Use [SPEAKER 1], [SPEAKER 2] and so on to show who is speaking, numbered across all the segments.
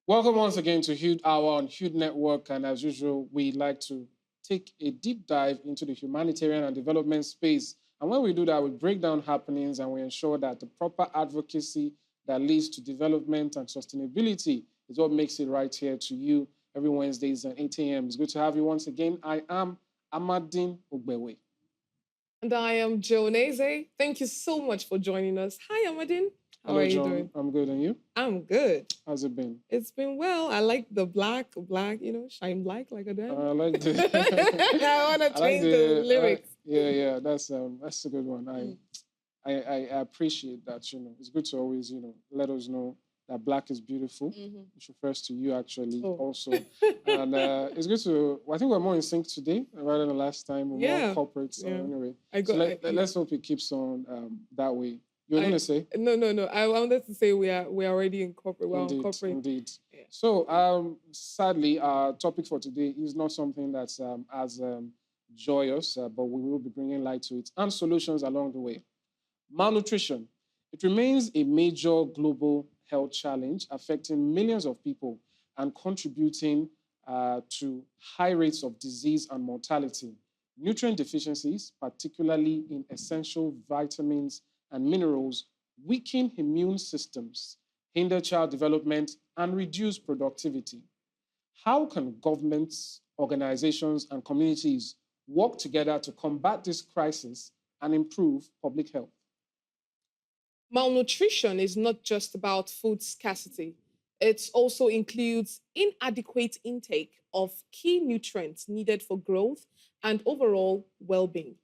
[SPEAKER 1] Welcome once again to HUDE Hour on HUDE Network, and as usual, we like to take a deep dive into the humanitarian and development space. And when we do that, we break down happenings and we ensure that the proper advocacy that leads to development and sustainability is what makes it right here to you every Wednesdays at 8 a.m. It's good to have you once again. I am Amadine Ogbewe.
[SPEAKER 2] And I am Jonese. Thank you so much for joining us. Hi, Amadine. How are you doing?
[SPEAKER 1] I'm good, and you?
[SPEAKER 2] I'm good.
[SPEAKER 1] How's it been?
[SPEAKER 2] It's been well. I like the black, shine black like a damn.
[SPEAKER 1] I like the.
[SPEAKER 2] I want to change the lyrics.
[SPEAKER 1] Yeah, that's a good one. I appreciate that. It's good to always let us know that black is beautiful. Which refers to you actually also, and it's good to. I think we're more in sync today rather than last time. We're more corporate. So anyway, let's hope it keeps on that way. You were going to say?
[SPEAKER 2] No. I wanted to say we are already in corporate. We're on corporate.
[SPEAKER 1] Indeed. Yeah. So sadly, our topic for today is not something that's as joyous, but we will be bringing light to it and solutions along the way. Malnutrition. It remains a major global health challenge affecting millions of people and contributing to high rates of disease and mortality. Nutrient deficiencies, particularly in essential vitamins and minerals, weaken immune systems, hinder child development, and reduce productivity. How can governments, organizations, and communities work together to combat this crisis and improve public health?
[SPEAKER 2] Malnutrition is not just about food scarcity. It also includes inadequate intake of key nutrients needed for growth and overall well-being.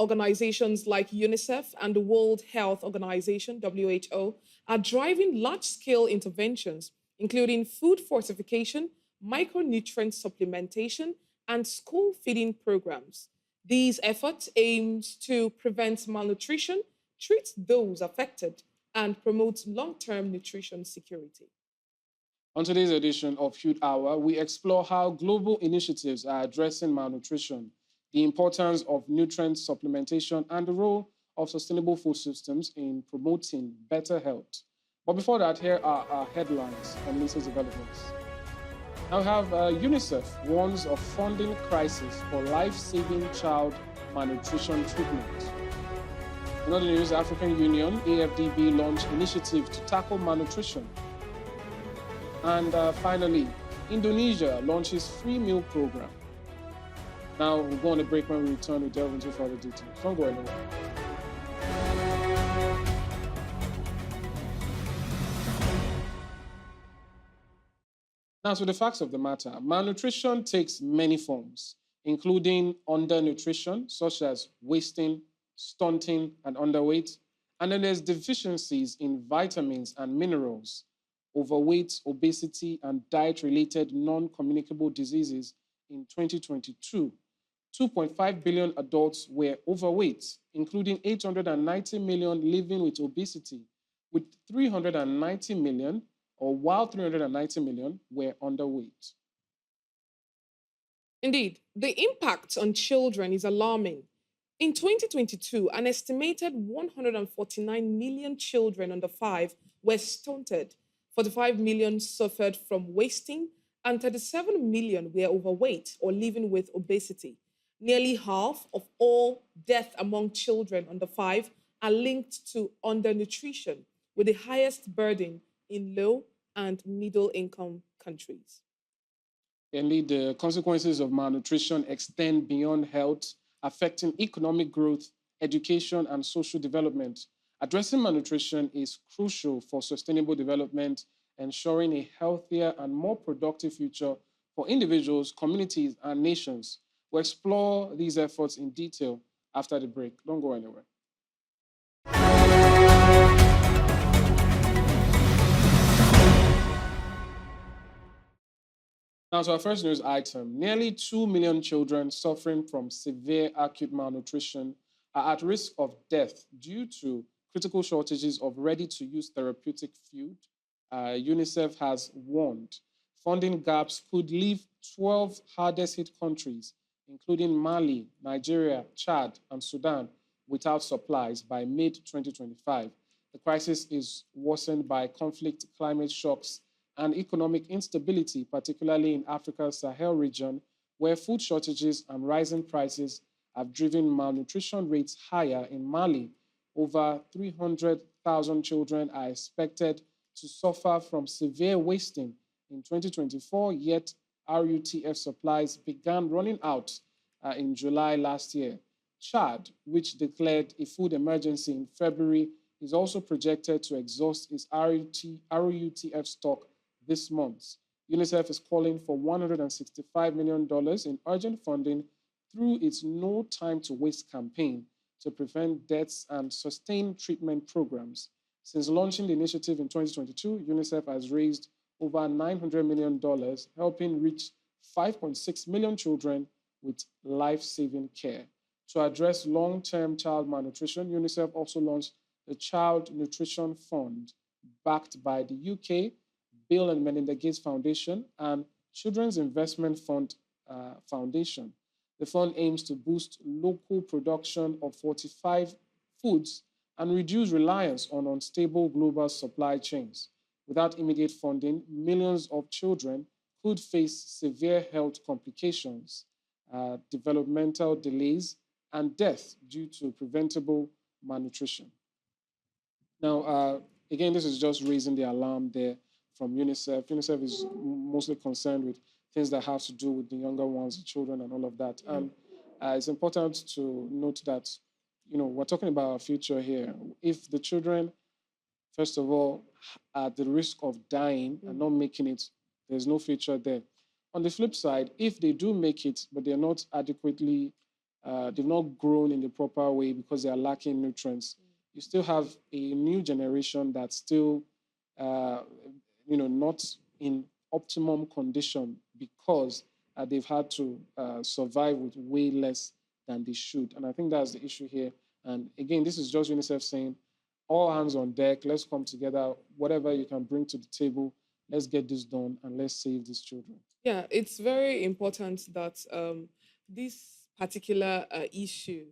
[SPEAKER 2] Organizations like UNICEF and the World Health Organization, WHO, are driving large-scale interventions, including food fortification, micronutrient supplementation, and school feeding programs. These efforts aim to prevent malnutrition, treat those affected, and promote long-term nutrition security.
[SPEAKER 1] On today's edition of HUDE Hour, we explore how global initiatives are addressing malnutrition, the importance of nutrient supplementation, and the role of sustainable food systems in promoting better health. But before that, here are our headlines from latest developments. Now we have UNICEF warns of funding crisis for life-saving child malnutrition treatment. In other news, the African Union, AFDB, launched initiative to tackle malnutrition. And finally, Indonesia launches free meal program. Now, we'll go on a break. When we return, we'll delve into further details. Don't go anywhere. Now, to the facts of the matter. Malnutrition takes many forms, including undernutrition, such as wasting, stunting, and underweight. And then there's deficiencies in vitamins and minerals, overweight, obesity, and diet-related non-communicable diseases. In 2022, 2.5 billion adults were overweight, including 890 million living with obesity, with 390 million, while 390 million were underweight.
[SPEAKER 2] Indeed, the impact on children is alarming. In 2022, an estimated 149 million children under 5 were stunted, 45 million suffered from wasting, and 37 million were overweight or living with obesity. Nearly half of all deaths among children under 5 are linked to undernutrition, with the highest burden in low and middle-income countries.
[SPEAKER 1] Indeed, the consequences of malnutrition extend beyond health, affecting economic growth, education, and social development. Addressing malnutrition is crucial for sustainable development, ensuring a healthier and more productive future for individuals, communities, and nations. We'll explore these efforts in detail after the break. Don't go anywhere. Now, to our first news item, nearly 2 million children suffering from severe acute malnutrition are at risk of death due to critical shortages of ready to use therapeutic food. UNICEF has warned funding gaps could leave 12 hardest hit countries, including Mali, Nigeria, Chad, and Sudan, without supplies by mid 2025. The crisis is worsened by conflict, climate shocks, and economic instability, particularly in Africa's Sahel region, where food shortages and rising prices have driven malnutrition rates higher. In Mali, over 300,000 children are expected to suffer from severe wasting in 2024, yet RUTF supplies began running out in July last year. Chad, which declared a food emergency in February, is also projected to exhaust its RUTF stock this month. UNICEF is calling for $165 million in urgent funding through its No Time to Waste campaign to prevent deaths and sustain treatment programs. Since launching the initiative in 2022, UNICEF has raised over $900 million, helping reach 5.6 million children with life-saving care. To address long-term child malnutrition, UNICEF also launched the Child Nutrition Fund, backed by the UK, Bill and Melinda Gates Foundation, and Children's Investment Fund Foundation. The fund aims to boost local production of fortified foods and reduce reliance on unstable global supply chains. Without immediate funding, millions of children could face severe health complications, developmental delays, and death due to preventable malnutrition. Now, again, this is just raising the alarm there from UNICEF. UNICEF is mostly concerned with things that have to do with the younger ones, the children, and all of that. And it's important to note that, we're talking about our future here. If the children, first of all, are at the risk of dying and not making it, there's no future there. On the flip side, if they do make it, but they're not adequately, they've not grown in the proper way because they are lacking nutrients, you still have a new generation that's still, not in optimum condition because they've had to survive with way less than they should. And I think that's the issue here. And again, this is just UNICEF saying, all hands on deck, let's come together, whatever you can bring to the table, let's get this done and let's save these children.
[SPEAKER 2] Yeah, it's very important that this particular issue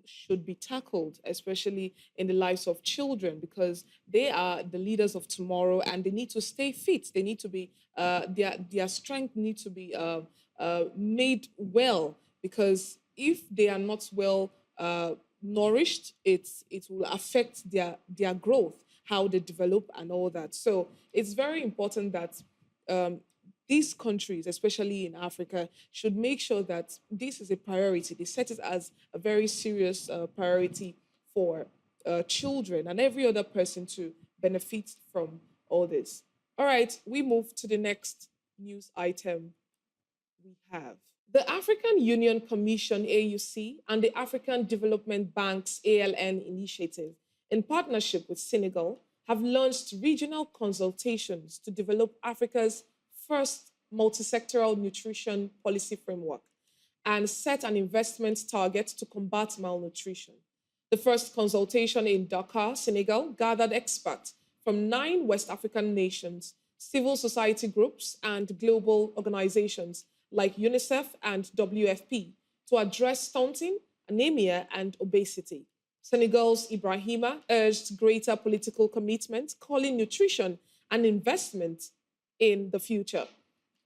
[SPEAKER 2] should be tackled, especially in the lives of children, because they are the leaders of tomorrow and they need to stay fit. They need to be, their strength needs to be made well, because if they are not well nourished, it will affect their growth, how they develop and all that. So it's very important that these countries, especially in Africa, should make sure that this is a priority. They set it as a very serious priority for children and every other person to benefit from all this. All right, we move to the next news item we have. The African Union Commission, AUC, and the African Development Bank's ALN initiative, in partnership with Senegal, have launched regional consultations to develop Africa's first multi-sectorial nutrition policy framework and set an investment target to combat malnutrition. The first consultation in Dakar, Senegal, gathered experts from 9 West African nations, civil society groups, and global organizations like UNICEF and WFP to address stunting, anemia, and obesity. Senegal's Ibrahima urged greater political commitment, calling nutrition an investment in the future.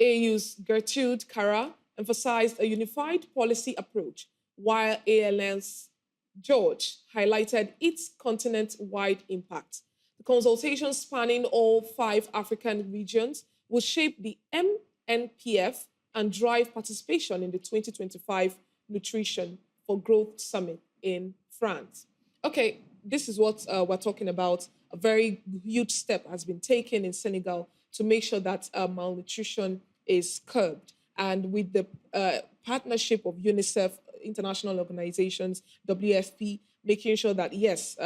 [SPEAKER 2] AU's Gertrude Kara emphasized a unified policy approach, while ALN's George highlighted its continent-wide impact. The consultation spanning all 5 African regions will shape the MNPF and drive participation in the 2025 Nutrition for Growth Summit in France. Okay, this is what we're talking about. A very huge step has been taken in Senegal to make sure that malnutrition is curbed. And with the partnership of UNICEF, international organizations, WFP, making sure that, yes,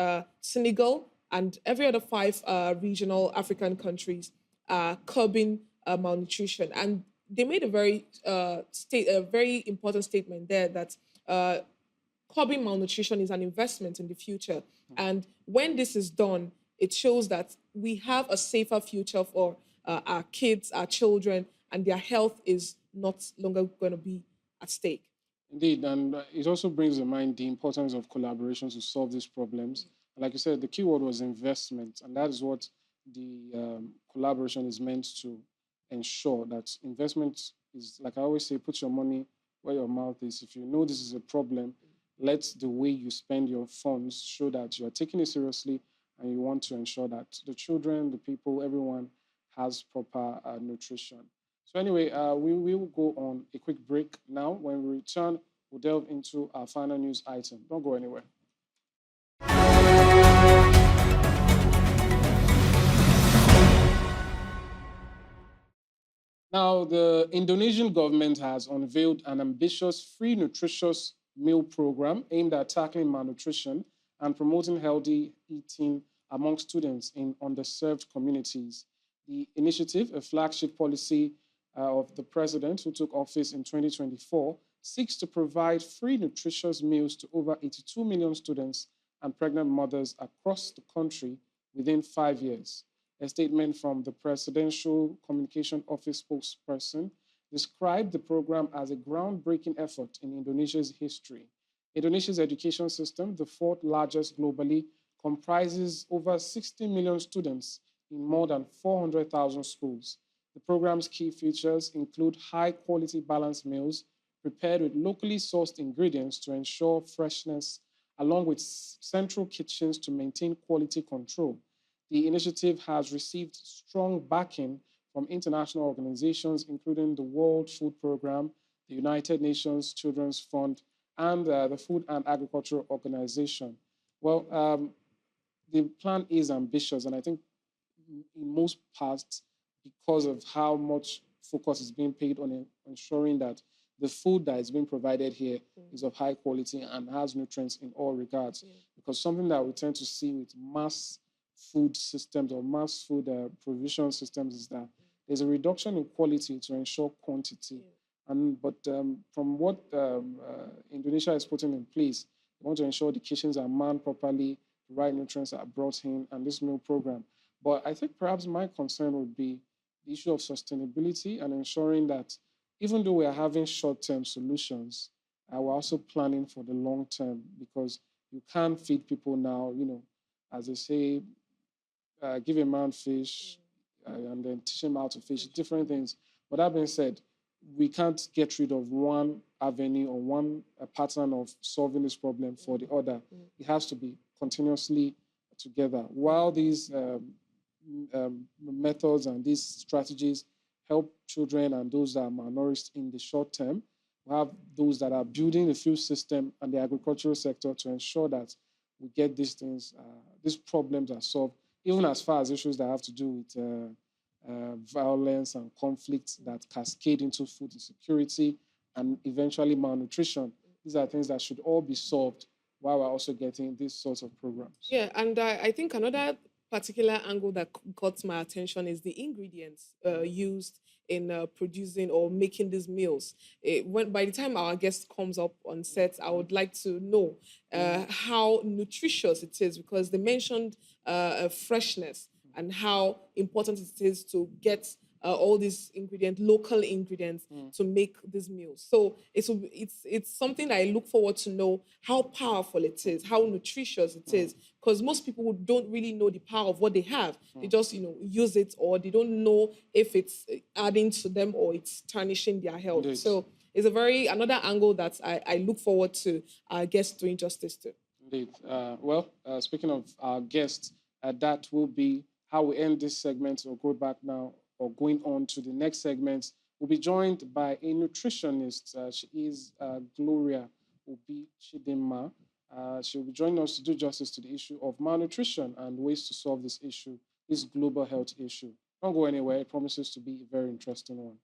[SPEAKER 2] Senegal and every other 5 regional African countries are curbing malnutrition. And they made a very important statement there that uh, curbing malnutrition is an investment in the future. And when this is done, it shows that we have a safer future for our kids, our children, and their health is not longer going to be at stake.
[SPEAKER 1] Indeed, and it also brings to mind the importance of collaboration to solve these problems. Like you said, the key word was investment, and that is what the collaboration is meant to ensure. That investment is, like I always say, put your money where your mouth is. If you know this is a problem, let the way you spend your funds show that you are taking it seriously and you want to ensure that the children, the people, everyone has proper nutrition. So anyway, we will go on a quick break now. When we return, we'll delve into our final news item. Don't go anywhere. Now, the Indonesian government has unveiled an ambitious free nutritious meal program aimed at tackling malnutrition and promoting healthy eating among students in underserved communities. The initiative, a flagship policy of the president who took office in 2024, seeks to provide free nutritious meals to over 82 million students and pregnant mothers across the country within 5 years. A statement from the Presidential Communication Office spokesperson described the program as a groundbreaking effort in Indonesia's history. Indonesia's education system, the fourth largest globally, comprises over 60 million students in more than 400,000 schools. The program's key features include high-quality balanced meals prepared with locally sourced ingredients to ensure freshness, along with central kitchens to maintain quality control. The initiative has received strong backing from international organizations, including the World Food Programme, the United Nations Children's Fund, and the Food and Agriculture Organization. Well, the plan is ambitious, and I think in most parts, because of how much focus is being paid on ensuring that the food that is being provided here is of high quality and has nutrients in all regards. Because something that we tend to see with mass food systems or mass food provision systems is that there's a reduction in quality to ensure quantity. But from what Indonesia is putting in place, they want to ensure the kitchens are manned properly, the right nutrients are brought in, and this meal program. But I think perhaps my concern would be the issue of sustainability and ensuring that even though we are having short-term solutions, we're also planning for the long term, because you can't feed people now, as they say, give a man fish and then teach him how to fish, different things. But that being said, we can't get rid of one avenue or one pattern of solving this problem for the other. It has to be continuously together. While these methods and these strategies help children and those that are malnourished in the short term, we have those that are building the food system and the agricultural sector to ensure that we get these things, these problems are solved, even as far as issues that have to do with violence and conflicts that cascade into food insecurity and eventually malnutrition. These are things that should all be solved while we're also getting these sorts of programs.
[SPEAKER 2] Yeah, and I think another particular angle that caught my attention is the ingredients used in producing or making these meals. By the time our guest comes up on set, I would like to know how nutritious it is, because they mentioned freshness and how important it is to get all these local ingredients, to make these meals. So it's something that I look forward to know how powerful it is, how nutritious it is, because most people don't really know the power of what they have. They just use it, or they don't know if it's adding to them or it's tarnishing their health.
[SPEAKER 1] Indeed.
[SPEAKER 2] So it's another angle that I look forward to our guests doing justice to.
[SPEAKER 1] Indeed. Speaking of our guests, that will be how we end this segment. We'll go back now, or going on to the next segment. We'll be joined by a nutritionist. She is Gloria Obi Chidinma. She'll be joining us to do justice to the issue of malnutrition and ways to solve this issue, this global health issue. Don't go anywhere. It promises to be a very interesting one.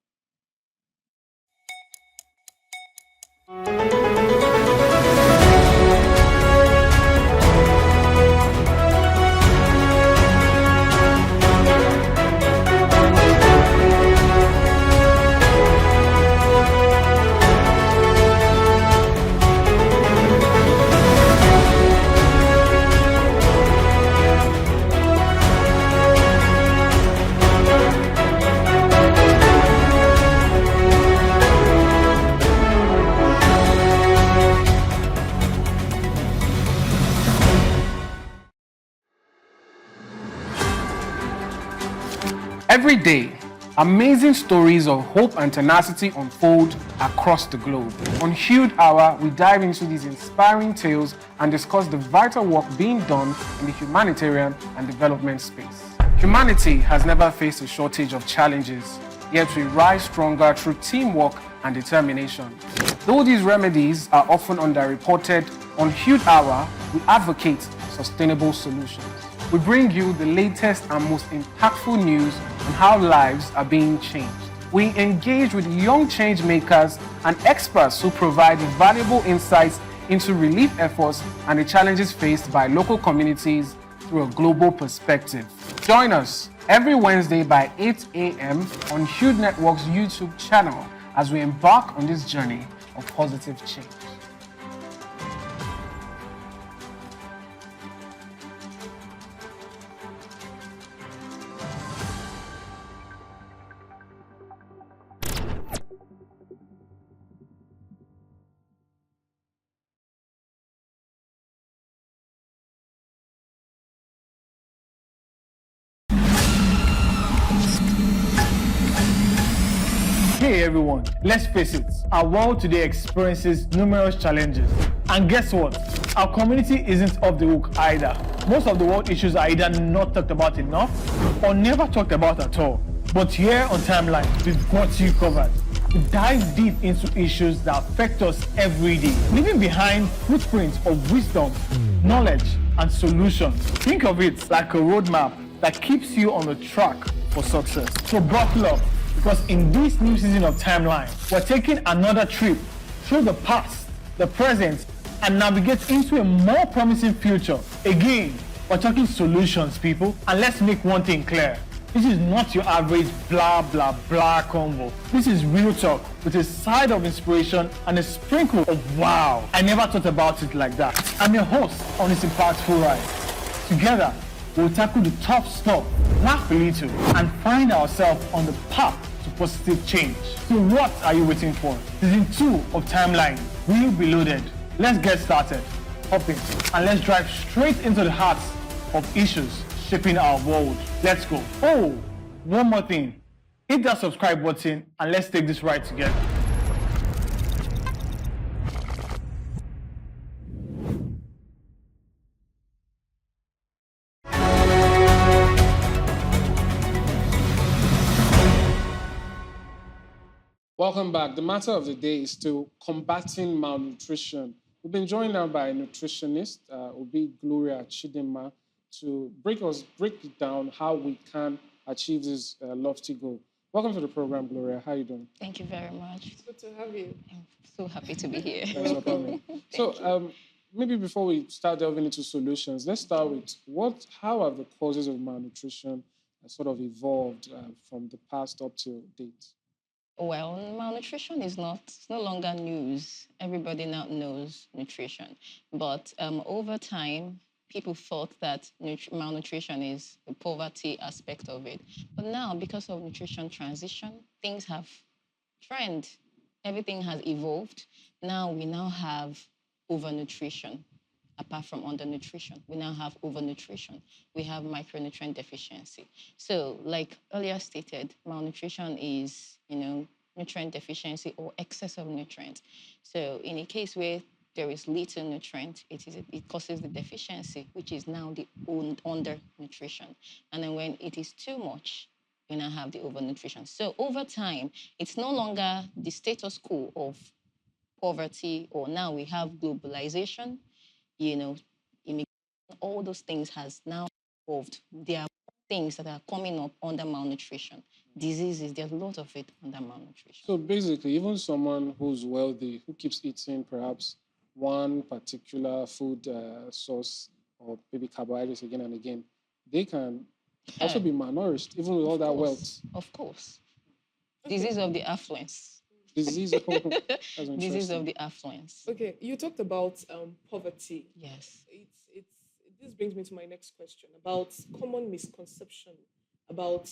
[SPEAKER 1] Every day, amazing stories of hope and tenacity unfold across the globe. On HUDE Hour, we dive into these inspiring tales and discuss the vital work being done in the humanitarian and development space. Humanity has never faced a shortage of challenges, yet we rise stronger through teamwork and determination. Though these remedies are often underreported, on HUDE Hour, we advocate sustainable solutions. We bring you the latest and most impactful news on how lives are being changed. We engage with young change makers and experts who provide valuable insights into relief efforts and the challenges faced by local communities through a global perspective. Join us every Wednesday by 8 a.m. on HUDE Network's YouTube channel as we embark on this journey of positive change.
[SPEAKER 3] Hey everyone, let's face it, our world today experiences numerous challenges. And guess what? Our community isn't off the hook either. Most of the world issues are either not talked about enough or never talked about at all. But here on Timeline, we've got you covered. We dive deep into issues that affect us every day, leaving behind footprints of wisdom, knowledge, and solutions. Think of it like a roadmap that keeps you on the track for success. So buckle up, because in this new season of Timeline, we're taking another trip through the past, the present, and navigate into a more promising future. Again, we're talking solutions, people. And let's make one thing clear. This is not your average blah, blah, blah convo. This is real talk with a side of inspiration and a sprinkle of wow. I never thought about it like that. I'm your host on this impactful ride. Together, we'll tackle the tough stuff, laugh a little, and find ourselves on the path to positive change. So what are you waiting for? Season 2 of Timeline will be loaded. Let's get started. Hop in, and let's drive straight into the hearts of issues shaping our world. Let's go. Oh, one more thing. Hit that subscribe button and let's take this ride together.
[SPEAKER 1] Welcome back. The matter of the day is still combating malnutrition. We've been joined now by a nutritionist, Obi Gloria to break it down how we can achieve this lofty goal. Welcome to the program, Gloria. How are you doing?
[SPEAKER 4] Thank you very much.
[SPEAKER 2] It's good to have you.
[SPEAKER 4] I'm so happy to be here.
[SPEAKER 1] Thanks for coming. So maybe before we start delving into solutions, let's start with how have the causes of malnutrition sort of evolved from the past up to date?
[SPEAKER 4] Well, malnutrition is no longer news. Everybody now knows nutrition. But over time, people thought that malnutrition is the poverty aspect of it. But now, because of nutrition transition, things have trend. Everything has evolved. We now have overnutrition. Apart from undernutrition, we now have overnutrition. We have micronutrient deficiency. So, like earlier stated, malnutrition is, nutrient deficiency or excess of nutrient. So, in a case where there is little nutrient, it causes the deficiency, which is now the undernutrition. And then when it is too much, we now have the overnutrition. So, over time, it's no longer the status quo of poverty, or now we have globalization. Immigration, all those things has now evolved. There are things that are coming up under malnutrition. Diseases, there's a lot of it under malnutrition.
[SPEAKER 1] So basically, even someone who's wealthy, who keeps eating perhaps one particular food source or maybe carbohydrates again and again, they can also be malnourished, even with all that wealth.
[SPEAKER 4] Of course. Disease of the affluence.
[SPEAKER 1] Disease
[SPEAKER 4] of the affluence.
[SPEAKER 2] Okay, you talked about poverty.
[SPEAKER 4] Yes.
[SPEAKER 2] This brings me to my next question about common misconception about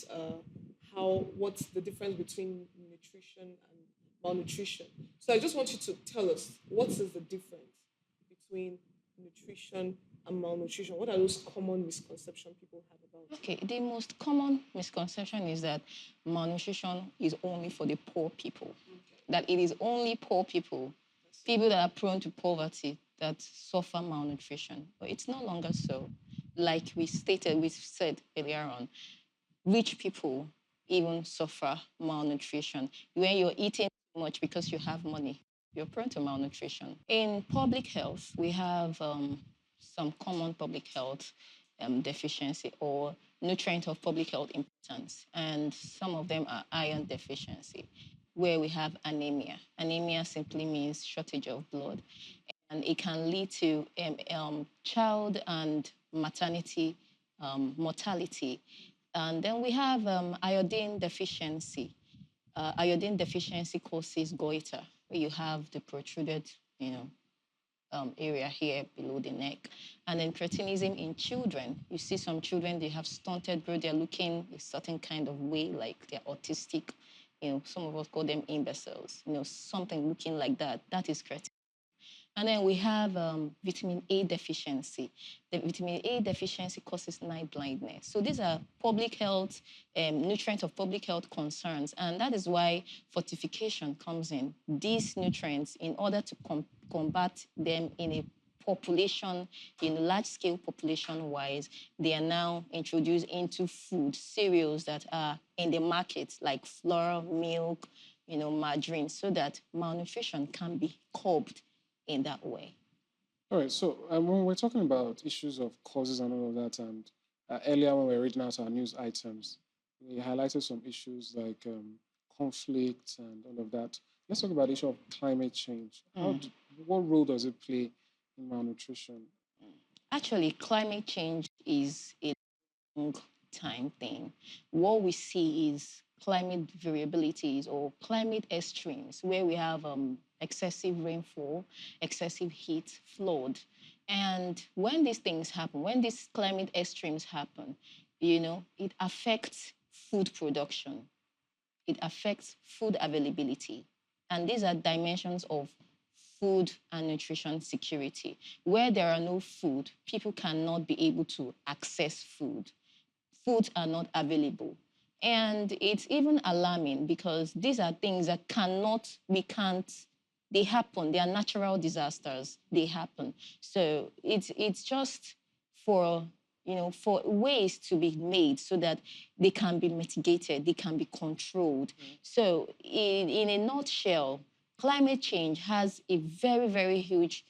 [SPEAKER 2] what's the difference between nutrition and malnutrition. So I just want you to tell us what is the difference between nutrition and malnutrition? What are those common misconceptions people have about it?
[SPEAKER 4] Okay, the most common misconception is that malnutrition is only for the poor people, that it is only poor people, people that are prone to poverty, that suffer malnutrition. But it's no longer so. Like we said earlier on, rich people even suffer malnutrition. When you're eating too much because you have money, you're prone to malnutrition. In public health, we have some common public health deficiency or nutrient of public health importance, and some of them are iron deficiency, where we have anemia. Anemia simply means shortage of blood, and it can lead to child and maternity mortality. And then we have iodine deficiency. Iodine deficiency causes goiter, where you have the protruded, area here below the neck. And then cretinism in children. You see some children, they have stunted growth. They're looking a certain kind of way, like they're autistic. Some of us call them imbeciles. Something looking like that. That is cretinism. And then we have vitamin A deficiency. The vitamin A deficiency causes night blindness. So these are public health, nutrients of public health concerns. And that is why fortification comes in. These nutrients, in order to combat them in a population, in large-scale population-wise, they are now introduced into food, cereals that are in the market, like flour, milk, margarine, so that malnutrition can be curbed in that way.
[SPEAKER 1] All right. So when we're talking about issues of causes and all of that, and earlier when we were reading out our news items, we highlighted some issues like conflict and all of that. Let's talk about the issue of climate change. What role does it play in malnutrition?
[SPEAKER 4] Actually, climate change is a long time thing. What we see is climate variabilities or climate extremes, where we have excessive rainfall, excessive heat, flood. And when these things happen, when these climate extremes happen, it affects food production. It affects food availability. And these are dimensions of food and nutrition security. Where there are no food, people cannot be able to access food. Foods are not available. And it's even alarming because these are things that they happen. They are natural disasters. They happen. So it's just for ways to be made so that they can be mitigated, they can be controlled. So in a nutshell, climate change has a very, very huge,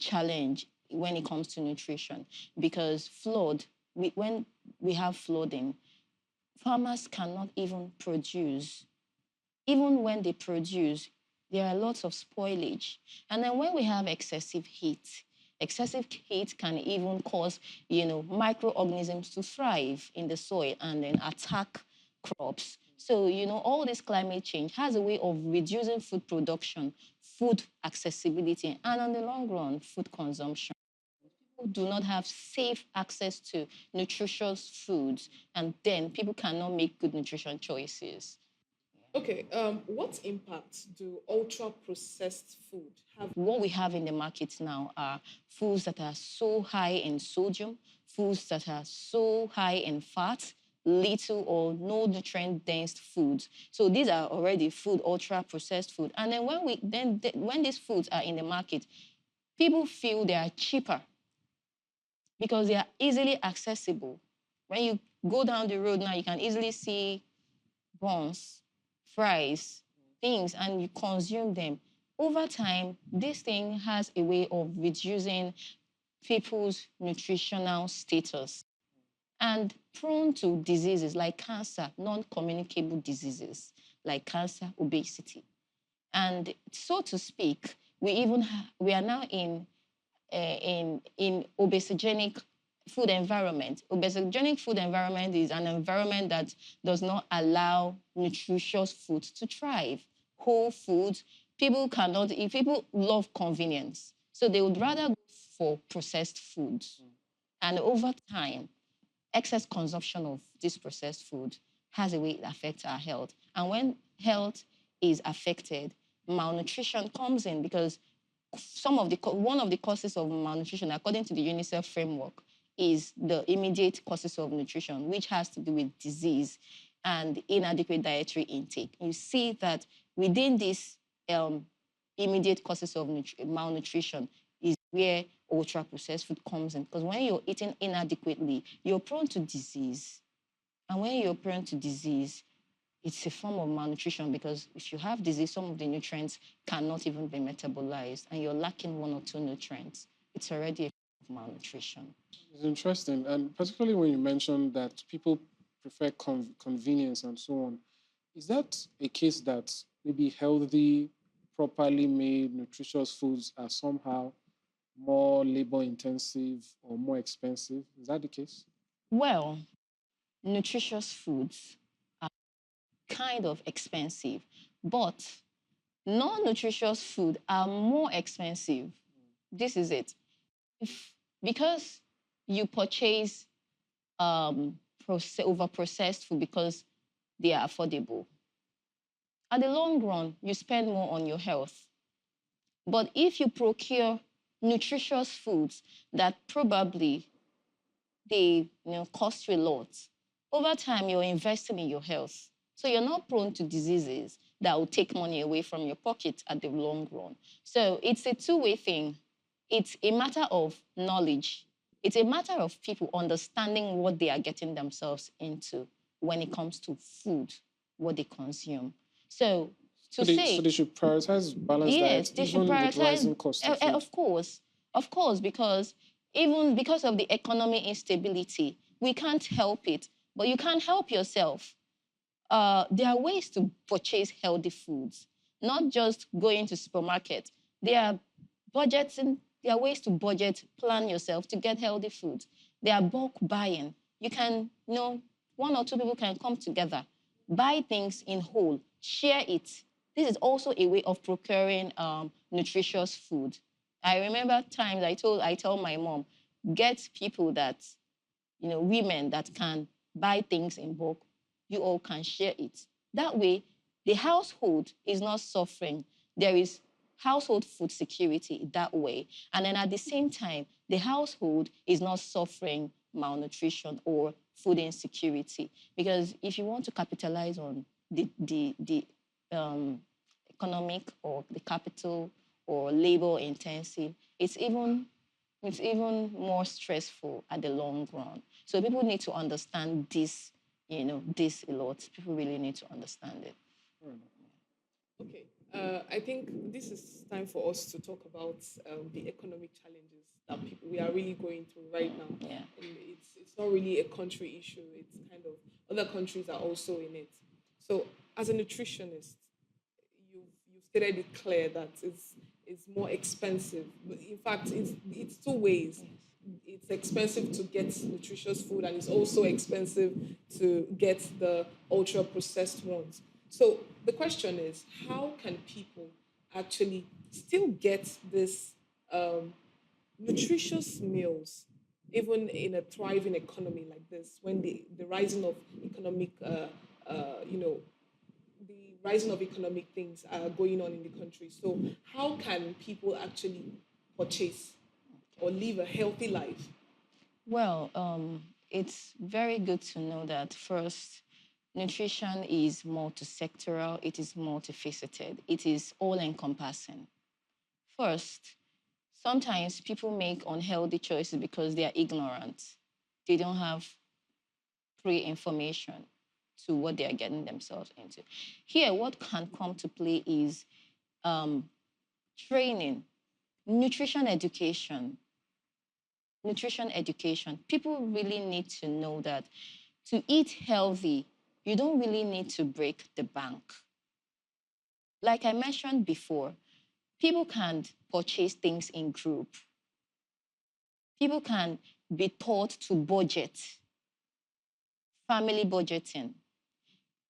[SPEAKER 4] challenge when it comes to nutrition, because when we have flooding, farmers cannot even produce. Even when they produce, there are lots of spoilage. And then when we have excessive heat can even cause, microorganisms to thrive in the soil and then attack crops. So, all this climate change has a way of reducing food production, food accessibility, and in the long run, food consumption. People do not have safe access to nutritious foods, and then people cannot make good nutrition choices.
[SPEAKER 2] Okay, what impact do ultra-processed food have?
[SPEAKER 4] What we have in the market now are foods that are so high in sodium, foods that are so high in fat, little or no nutrient-dense foods. So these are already ultra-processed food. And then when these foods are in the market, people feel they are cheaper because they are easily accessible. When you go down the road now, you can easily see buns, fries, things, and you consume them. Over time, this thing has a way of reducing people's nutritional status and prone to diseases like cancer, non-communicable diseases like cancer, obesity. And so to speak, we are now in obesogenic food environment. Obesogenic food environment is an environment that does not allow nutritious food to thrive. Whole foods, people love convenience. So they would rather go for processed foods. And over time, excess consumption of this processed food has a way it affects our health. And when health is affected, malnutrition comes in because one of the causes of malnutrition, according to the UNICEF framework, is the immediate causes of nutrition, which has to do with disease and inadequate dietary intake. You see that within this immediate causes of malnutrition is where ultra-processed food comes in. Because when you're eating inadequately, you're prone to disease. And when you're prone to disease, it's a form of malnutrition, because if you have disease, some of the nutrients cannot even be metabolized, and you're lacking one or two nutrients. It's already a form of malnutrition.
[SPEAKER 1] It's interesting, and particularly when you mentioned that people prefer convenience and so on. Is that a case that maybe healthy, properly made, nutritious foods are somehow more labor intensive or more expensive? Is that the case?
[SPEAKER 4] Well, nutritious foods are kind of expensive, but non-nutritious food are more expensive. This is it. Because you purchase over-processed food because they are affordable, at the long run, you spend more on your health. But if you procure nutritious foods that probably they cost you a lot, over time you're investing in your health. So you're not prone to diseases that will take money away from your pocket at the long run. So it's a two-way thing. It's a matter of knowledge. It's a matter of people understanding what they are getting themselves into when it comes to food, what they consume. So
[SPEAKER 1] So they should prioritize balanced
[SPEAKER 4] yes,
[SPEAKER 1] diet,
[SPEAKER 4] they should
[SPEAKER 1] even with
[SPEAKER 4] prioritize,
[SPEAKER 1] rising cost of food.
[SPEAKER 4] Of course, because even because of the economic instability, we can't help it, but you can't help yourself. There are ways to purchase healthy foods, not just going to supermarket. There are ways to budget, plan yourself to get healthy foods. There are bulk buying. You can, one or two people can come together, buy things in whole, share it. This is also a way of procuring nutritious food. I remember times I tell my mom, get people that, women that can buy things in bulk. You all can share it. That way, the household is not suffering. There is household food security that way. And then at the same time, the household is not suffering malnutrition or food insecurity. Because if you want to capitalize on the economic or the capital or labor intensive, it's even more stressful at the long run. So people need to understand this, this a lot. People really need to understand it.
[SPEAKER 2] Okay. I think this is time for us to talk about the economic challenges that we are really going through right now.
[SPEAKER 4] Yeah.
[SPEAKER 2] And it's not really a country issue. It's kind of other countries are also in it. So as a nutritionist, you've stated it clear that it's more expensive. But in fact, it's two ways. It's expensive to get nutritious food, and it's also expensive to get the ultra processed ones. So the question is, how can people actually still get this nutritious meals, even in a thriving economy like this, when the rising of economic, the rising of economic things are going on in the country? So how can people actually purchase or live a healthy life?
[SPEAKER 4] Well, it's very good to know that first, nutrition is multi-sectorial, it is multifaceted, it is all-encompassing. First, sometimes people make unhealthy choices because they are ignorant. They don't have pre-information to what they are getting themselves into. Here, what can come to play is training, nutrition education. Nutrition education. People really need to know that to eat healthy, you don't really need to break the bank. Like I mentioned before, people can purchase things in group. People can be taught to budget, family budgeting.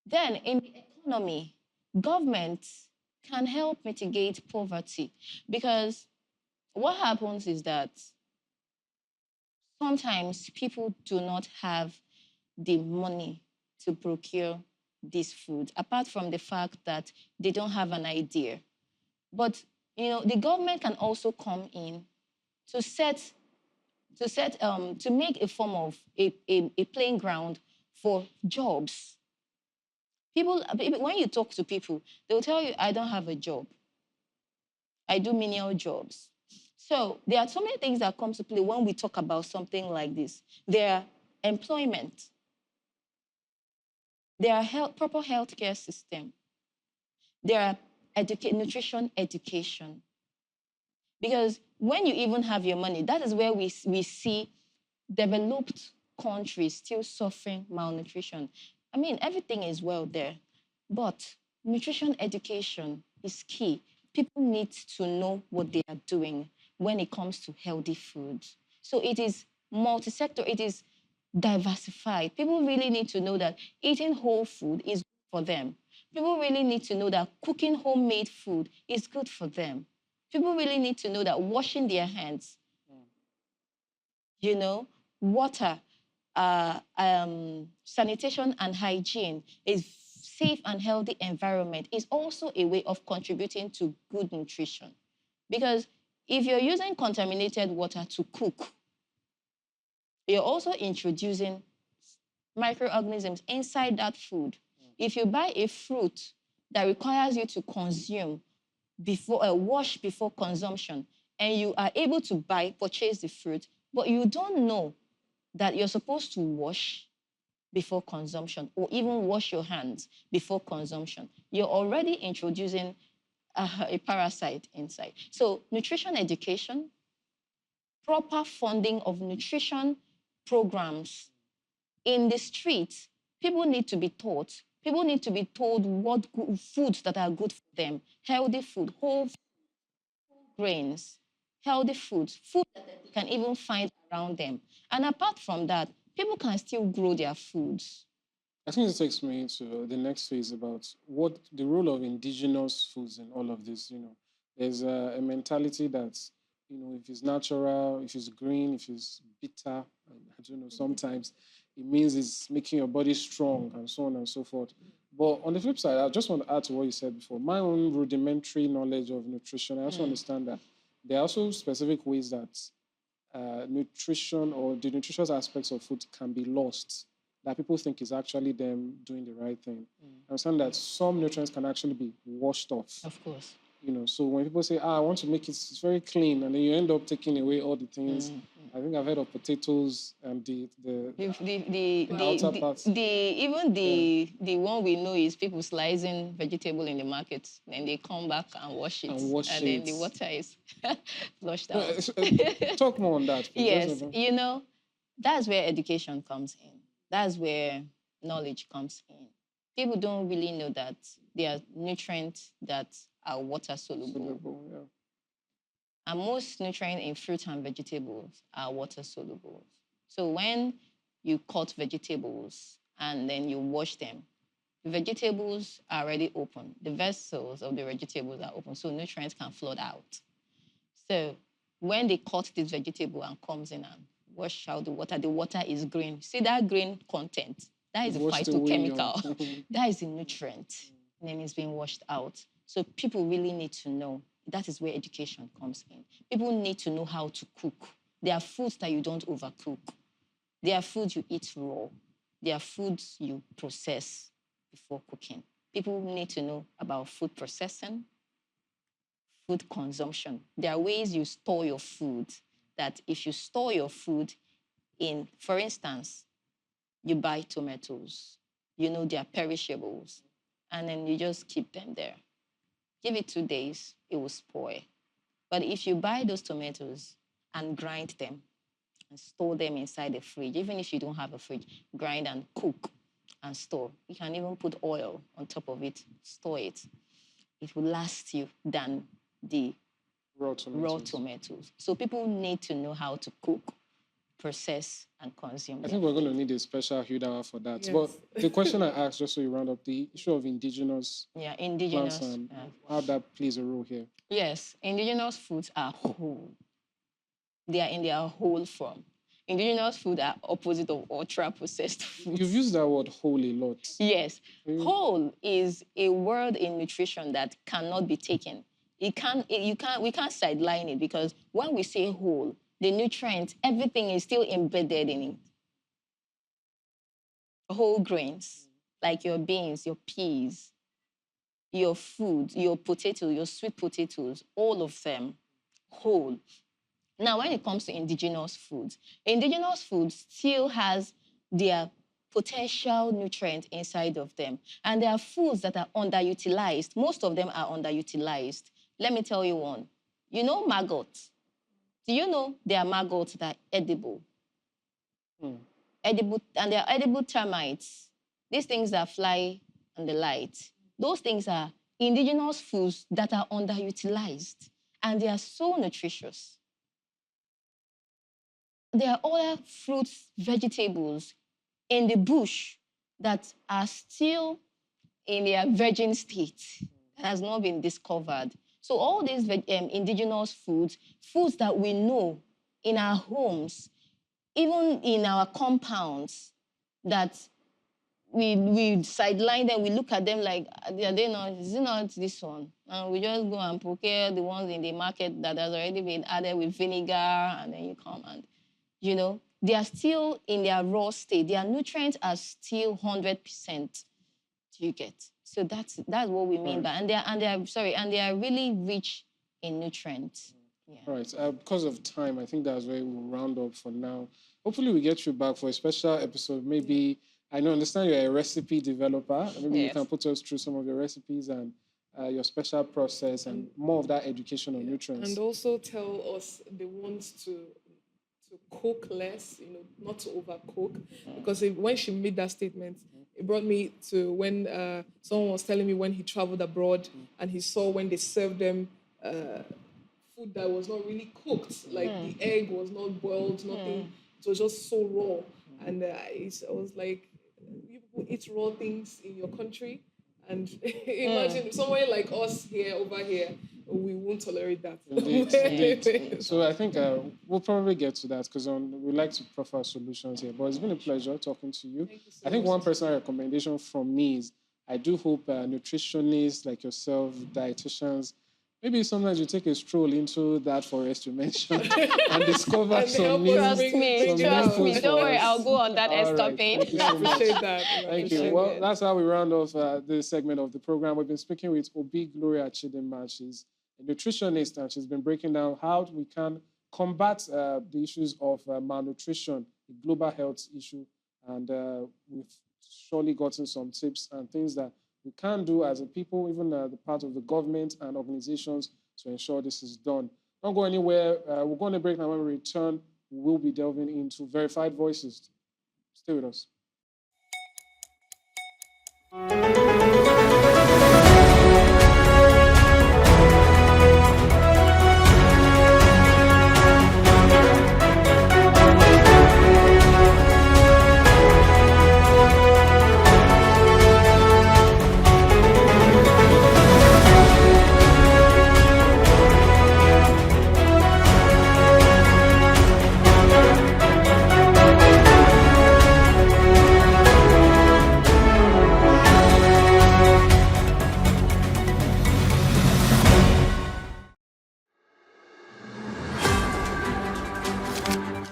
[SPEAKER 4] Then in the economy, government can help mitigate poverty, because what happens is that sometimes people do not have the money to procure this food, apart from the fact that they don't have an idea. But The government can also come in to to make a form of a playing ground for jobs. When you talk to people, they'll tell you, I don't have a job. I do menial jobs. So there are so many things that come to play when we talk about something like this. There are employment. There are proper healthcare system. There are nutrition education. Because when you even have your money, that is where we see developed countries still suffering malnutrition. I mean, everything is well there, but nutrition education is key. People need to know what they are doing when it comes to healthy food. So it is multi-sector, it is diversified. People really need to know that eating whole food is good for them. People really need to know that cooking homemade food is good for them. People really need to know that washing their hands, water, sanitation and hygiene, is safe and healthy environment is also a way of contributing to good nutrition. Because if you're using contaminated water to cook, you're also introducing microorganisms inside that food. If you buy a fruit that requires you to consume wash before consumption, and you are able to purchase the fruit, but you don't know that you're supposed to wash before consumption or even wash your hands before consumption, you're already introducing a parasite inside. So nutrition education, proper funding of nutrition programs in the streets, people need to be taught. People need to be told what foods that are good for them, healthy food, whole grains, healthy foods, food that they can even find around them. And apart from that, people can still grow their foods.
[SPEAKER 1] I think it takes me to the next phase about what the role of indigenous foods in all of this. There's a mentality that, if it's natural, if it's green, if it's bitter, I don't know, sometimes it means it's making your body strong and so on and so forth. But on the flip side, I just want to add to what you said before. My own rudimentary knowledge of nutrition, I also understand that there are also specific ways that nutrition or the nutritious aspects of food can be lost, that people think is actually them doing the right thing. I understand that some nutrients can actually be washed off.
[SPEAKER 4] Of course.
[SPEAKER 1] So when people say, I want to make it's very clean, and then you end up taking away all the things. I think I've heard of potatoes and the outer parts.
[SPEAKER 4] The one we know is people slicing vegetable in the market, and they come back and wash it, and then the water is flushed out.
[SPEAKER 1] Talk more on that, please.
[SPEAKER 4] Yes, that's where education comes in. That's where knowledge comes in. People don't really know that there are nutrients that are water soluble.
[SPEAKER 1] Yeah.
[SPEAKER 4] And most nutrients in fruit and vegetables are water soluble. So when you cut vegetables and then you wash them, the vegetables are already open. The vessels of the vegetables are open, so nutrients can flood out. So when they cut this vegetable and comes in and wash out the water is green. See that green content? That is a phytochemical. That is a nutrient. And then it's being washed out. So people really need to know. That is where education comes in. People need to know how to cook. There are foods that you don't overcook. There are foods you eat raw. There are foods you process before cooking. People need to know about food processing, food consumption. There are ways you store your food that if you store your food in, for instance, you buy tomatoes, they are perishables, and then you just keep them there. Give it 2 days, it will spoil. But if you buy those tomatoes and grind them and store them inside the fridge, even if you don't have a fridge, grind and cook and store. You can even put oil on top of it, store it. It will last you than the raw tomatoes. So people need to know how to cook, process, and consume.
[SPEAKER 1] I think we're going to need a special HUDE hour for that.
[SPEAKER 2] Yes.
[SPEAKER 1] But the question I asked, just so you round up, the issue of indigenous plants and how that plays a role here.
[SPEAKER 4] Yes, indigenous foods are whole. They are in their whole form. Indigenous food are opposite of ultra-processed foods.
[SPEAKER 1] You've used that word whole a lot.
[SPEAKER 4] Yes. Whole is a word in nutrition that cannot be taken. we can't sideline it, because when we say whole, the nutrients, everything is still embedded in it. Whole grains, like your beans, your peas, your food, your potato, your sweet potatoes, all of them whole. Now, when it comes to indigenous foods still has their potential nutrients inside of them. And there are foods that are underutilized. Most of them are underutilized. Let me tell you one. You know maggots? Do you know there are maggots that are edible? Edible, and they are edible termites. These things that fly in the light. Those things are indigenous foods that are underutilized, and they are so nutritious. There are other fruits, vegetables in the bush that are still in their virgin state, that has not been discovered. So all these indigenous foods that we know in our homes, even in our compounds, that we sideline them, we look at them like, are they not, is it not this one? And we just go and procure the ones in the market that has already been added with vinegar, and then you come and, you know, they are still in their raw state. Their nutrients are still 100%. Do you get? So that's what we mean by, and they are really rich in nutrients. Yeah.
[SPEAKER 1] All right. Because of time, I think that's where we'll round up for now. Hopefully, we get you back for a special episode. Maybe, I understand you're a recipe developer. Maybe you can put us through some of your recipes and your special process and more of that education on nutrients.
[SPEAKER 2] And also tell us the ones to cook less, not to overcook. Because when she made that statement, it brought me to when someone was telling me when he traveled abroad and he saw when they served them food that was not really cooked, like the egg was not boiled, nothing. It was just so raw. And I was like, you people eat raw things in your country? And imagine somewhere like us here, over here, we won't tolerate that.
[SPEAKER 1] Indeed. So I think we'll probably get to that, because we like to proffer solutions here. But it's been a pleasure talking to you. I think one personal recommendation from me is I do hope nutritionists like yourself, dietitians, maybe sometimes you take a stroll into that forest you mentioned and discover some new
[SPEAKER 4] Trust me. Don't worry, I'll go on that escapade.
[SPEAKER 1] Thank you so much.
[SPEAKER 2] Appreciate that.
[SPEAKER 1] Thank you. Well, that's how we round off this segment of the program. We've been speaking with Obi Gloria. She's a nutritionist, and she's been breaking down how we can combat the issues of malnutrition, a global health issue. And we've surely gotten some tips and things that we can do as a people, even the part of the government and organizations, to ensure this is done. Don't go anywhere. We're going to break now. When we return, we will be delving into verified voices. Stay with us.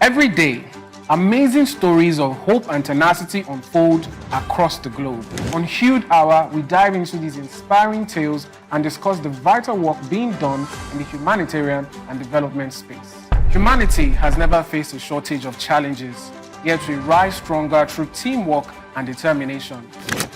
[SPEAKER 1] Every day, amazing stories of hope and tenacity unfold across the globe. On HUDE HOUR, we dive into these inspiring tales and discuss the vital work being done in the humanitarian and development space. Humanity has never faced a shortage of challenges, yet we rise stronger through teamwork and determination.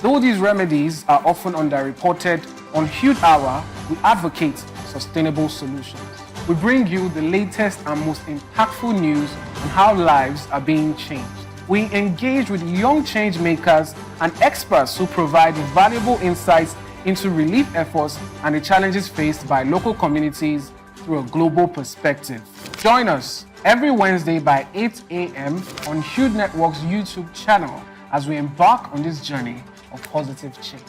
[SPEAKER 1] Though these remedies are often underreported, on HUDE HOUR, we advocate sustainable solutions. We bring you the latest and most impactful news on how lives are being changed. We engage with young change makers and experts who provide valuable insights into relief efforts and the challenges faced by local communities through a global perspective. Join us every Wednesday by 8 a.m. on HUDE Network's YouTube channel as we embark on this journey of positive change.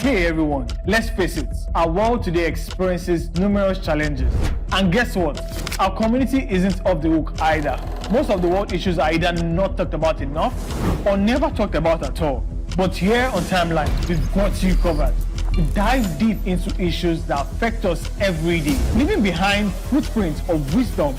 [SPEAKER 3] Hey everyone, let's face it, our world today experiences numerous challenges. And guess what? Our community isn't off the hook either. Most of the world issues are either not talked about enough or never talked about at all. But here on Timeline, we've got you covered. We dive deep into issues that affect us every day, leaving behind footprints of wisdom,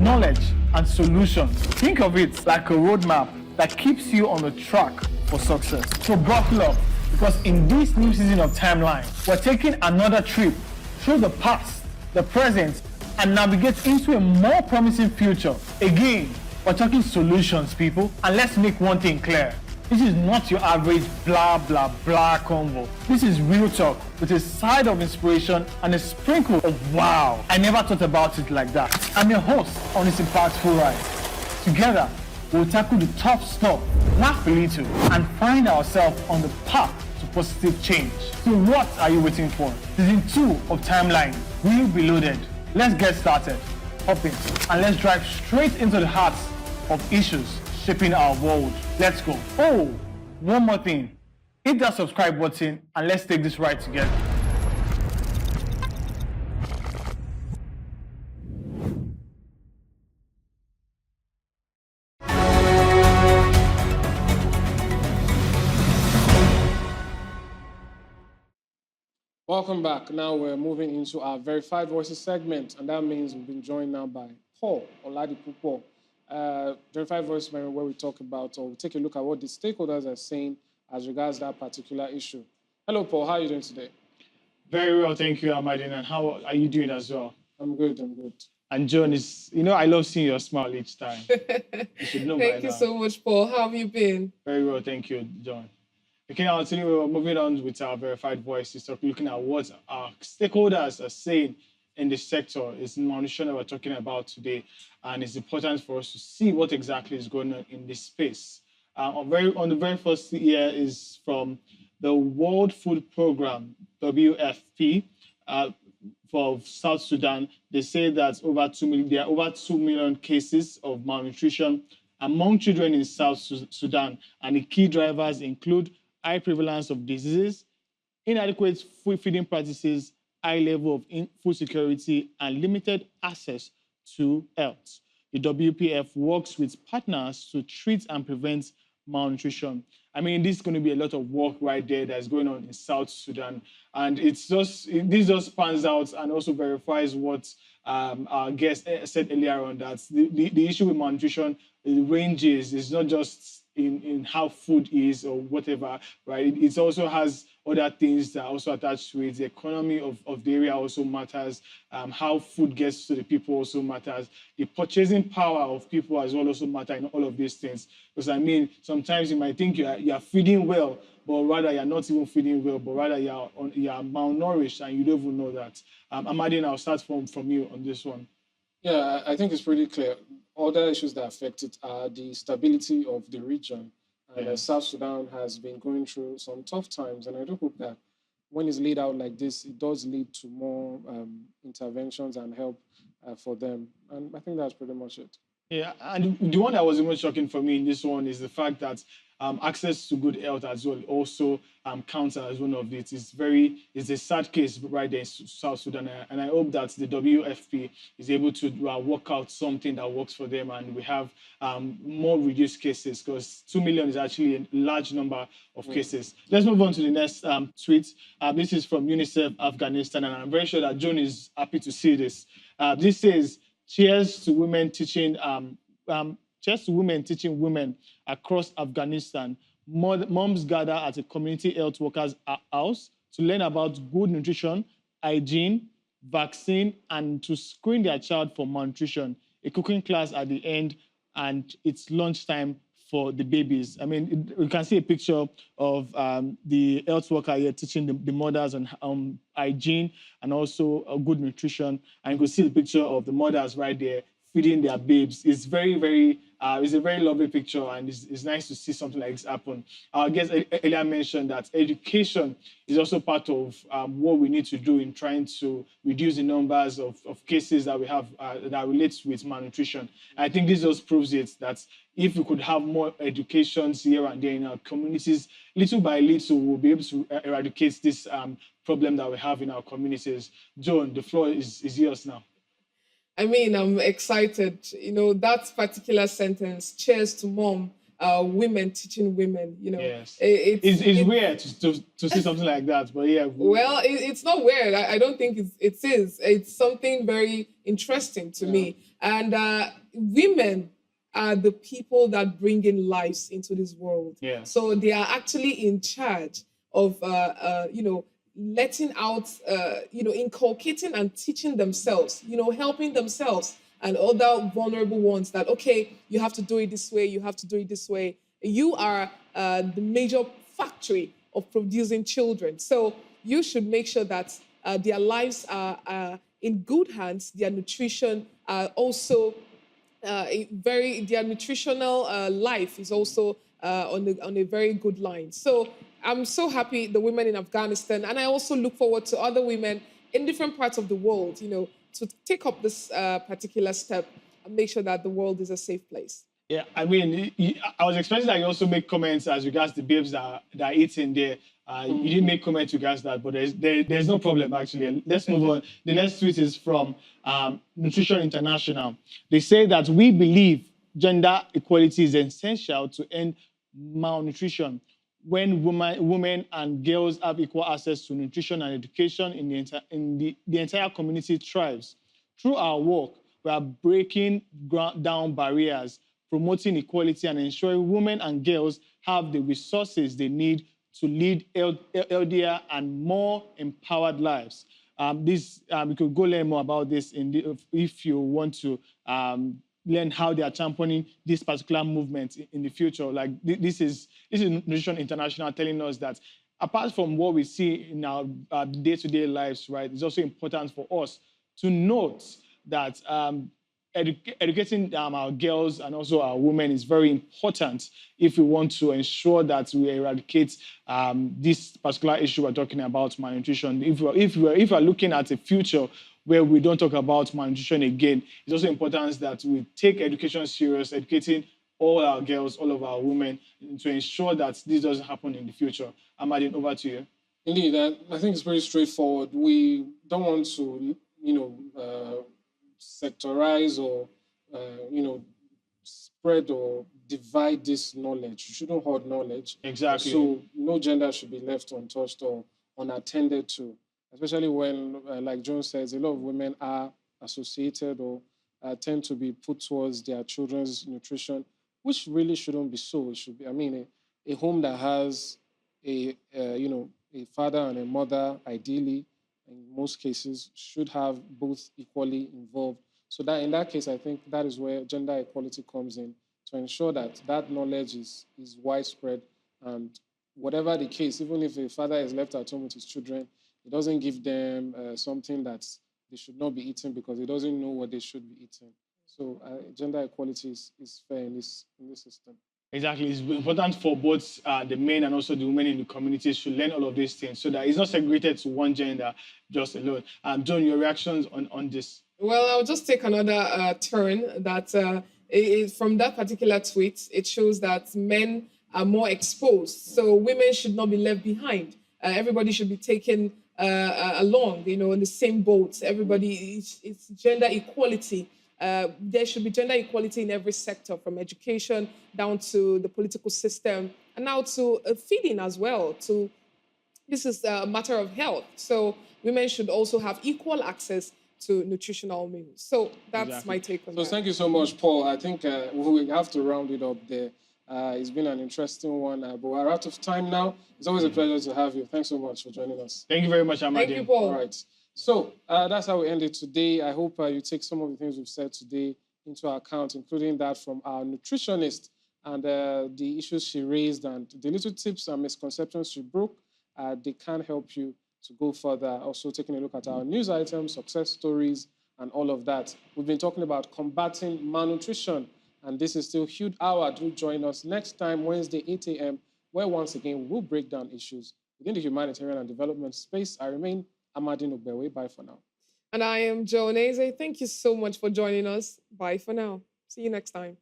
[SPEAKER 3] knowledge, and solutions. Think of it like a roadmap that keeps you on the track for success. So buckle up, because in this new season of Timeline, we're taking another trip through the past, the present, and navigate into a more promising future. Again, we're talking solutions, people. And let's make one thing clear. This is not your average blah, blah, blah convo. This is real talk with a side of inspiration and a sprinkle of wow. I never thought about it like that. I'm your host on this impactful ride. Together, we'll tackle the tough stuff, laugh a little, and find ourselves on the path to positive change. So what are you waiting for? Season 2 of Timeline will be loaded. Let's get started. Hop in, and let's drive straight into the heart of issues shaping our world. Let's go. Oh, one more thing. Hit that subscribe button and let's take this ride together.
[SPEAKER 1] Welcome back. Now we're moving into our Verified Voices segment, and that means we've been joined now by Paul Oladipupo. Verified Voice, where we talk about, or we take a look at what the stakeholders are saying as regards that particular issue. Hello, Paul. How are you doing today?
[SPEAKER 3] Very well, thank you, Amadine. And how are you doing as well?
[SPEAKER 1] I'm good.
[SPEAKER 3] And John, I love seeing your smile each time. You should know by
[SPEAKER 2] Thank you
[SPEAKER 3] now.
[SPEAKER 2] so much, Paul. How have you been?
[SPEAKER 3] Very well, thank you, John. Okay, now today we're moving on with our Verified Voices, looking at what our stakeholders are saying in the sector. It's malnutrition that we're talking about today, and it's important for us to see what exactly is going on in this space. On the very first here is from the World Food Program, WFP, for South Sudan. They say that there are over 2 million cases of malnutrition among children in South Sudan, and the key drivers include high prevalence of diseases, inadequate feeding practices, high level of food security, and limited access to health. The WPF works with partners to treat and prevent malnutrition. I mean, this is going to be a lot of work right there that's going on in South Sudan. And this just pans out and also verifies what our guest said earlier on, that the issue with malnutrition ranges. It's not just in how food is or whatever, right? It also has other things that are also attached to it. The economy of the area also matters. How food gets to the people also matters. The purchasing power of people as well also matter in all of these things. Because I mean, sometimes you might think you are feeding well, but rather you're not even feeding well, but rather you are malnourished and you don't even know that. Amadine, I'll start from you on this one.
[SPEAKER 1] Yeah, I think it's pretty clear. Other issues that affect it are the stability of the region. And South Sudan has been going through some tough times, and I do hope that when it's laid out like this, it does lead to more interventions and help for them. And I think that's pretty much it.
[SPEAKER 3] Yeah, and the one that was even shocking for me in this one is the fact that access to good health as well also counts as one of it. It's a sad case right there in South Sudan, and I hope that the WFP is able to work out something that works for them, and we have more reduced cases, because 2 million is actually a large number of cases. Let's move on to the next tweet. This is from UNICEF Afghanistan, and I'm very sure that John is happy to see this. This says, cheers to women teaching women across Afghanistan. Moms gather at a community health workers' house to learn about good nutrition, hygiene, vaccine, and to screen their child for malnutrition. A cooking class at the end, and it's lunchtime for the babies. I mean, you can see a picture of the health worker here teaching the mothers on hygiene and also good nutrition. And you can see the picture of the mothers right there feeding their babes. It's very, very, it's a very lovely picture, and it's nice to see something like this happen. Our guest earlier mentioned that education is also part of what we need to do in trying to reduce the numbers of cases that we have that relates with malnutrition. I think this just proves it, that if we could have more educations here and there in our communities, little by little, we'll be able to eradicate this problem that we have in our communities. Joan, the floor is yours now.
[SPEAKER 2] I mean, I'm excited. You know, that particular sentence, cheers to mom, women teaching women, you know.
[SPEAKER 3] Yes.
[SPEAKER 2] It's
[SPEAKER 3] weird to see something like that, but yeah.
[SPEAKER 2] Well, it's not weird. I don't think it is. It's something very interesting to me. And women are the people that bring in lives into this world.
[SPEAKER 3] Yeah.
[SPEAKER 2] So they are actually in charge of, you know, letting out, you know, inculcating and teaching themselves, you know, helping themselves and other vulnerable ones that, okay, you have to do it this way, you have to do it this way. You are the major factory of producing children. So you should make sure that their lives are in good hands, their nutrition also their nutritional life is also on a very good line. So I'm so happy the women in Afghanistan, and I also look forward to other women in different parts of the world, you know, to take up this particular step and make sure that the world is a safe place.
[SPEAKER 3] Yeah, I mean, I was expecting that you also make comments as regards the babes that are eating there. You didn't make comments regards that, but there's no problem, actually. Let's move on. The next tweet is from Nutrition International. They say that we believe gender equality is essential to end malnutrition. When women and girls have equal access to nutrition and education, the entire community thrives. Through our work, we are breaking down barriers, promoting equality, and ensuring women and girls have the resources they need to lead healthier and more empowered lives. We could go learn more about this if you want to learn how they are championing this particular movement in the future. Like this is Nutrition International telling us that apart from what we see in our day-to-day lives, right, it's also important for us to note that educating our girls and also our women is very important if we want to ensure that we eradicate this particular issue we're talking about, malnutrition. If we're looking at a future where we don't talk about malnutrition again, it's also important that we take education serious, educating all our girls, all of our women, to ensure that this doesn't happen in the future. Amadine, over to you.
[SPEAKER 1] Indeed, I think it's very straightforward. We don't want to, sectorize or, spread or divide this knowledge. You shouldn't hoard knowledge.
[SPEAKER 3] Exactly.
[SPEAKER 1] So no gender should be left untouched or unattended to, especially when, like Joan says, a lot of women are associated or tend to be put towards their children's nutrition, which really shouldn't be so. It should be, a home that has a father and a mother, ideally, in most cases, should have both equally involved. So that in that case, I think that is where gender equality comes in, to ensure that that knowledge is widespread. And whatever the case, even if a father is left at home with his children, it doesn't give them something that they should not be eating because he doesn't know what they should be eating. So gender equality is fair in this system.
[SPEAKER 3] Exactly. It's important for both the men and also the women in the communities to learn all of these things so that it's not segregated to one gender just alone. John, your reactions on this?
[SPEAKER 2] Well, I'll just take another turn that from that particular tweet, it shows that men are more exposed. So women should not be left behind. Everybody should be taken along, in the same boat. Everybody, it's gender equality. There should be gender equality in every sector, from education down to the political system, and now to feeding as well. This is a matter of health. So women should also have equal access to nutritional meals. So that's my take on that.
[SPEAKER 1] So thank you so much, Paul. I think we have to round it up there. It's been an interesting one, but we're out of time now. It's always a pleasure to have you. Thanks so much for joining us.
[SPEAKER 3] Thank you very much, Amadine.
[SPEAKER 2] Thank you, Paul.
[SPEAKER 1] All right. So that's how we end it today. I hope you take some of the things we've said today into account, including that from our nutritionist and the issues she raised and the little tips and misconceptions she broke. They can help you to go further. Also taking a look at our news items, success stories, and all of that. We've been talking about combating malnutrition, and this is still HUDE Hour. Do join us next time, Wednesday, 8 a.m., where once again we'll break down issues within the humanitarian and development space. I remain Amadine Ogbewe. Bye for now.
[SPEAKER 2] And I am Joan Eze. Thank you so much for joining us. Bye for now. See you next time.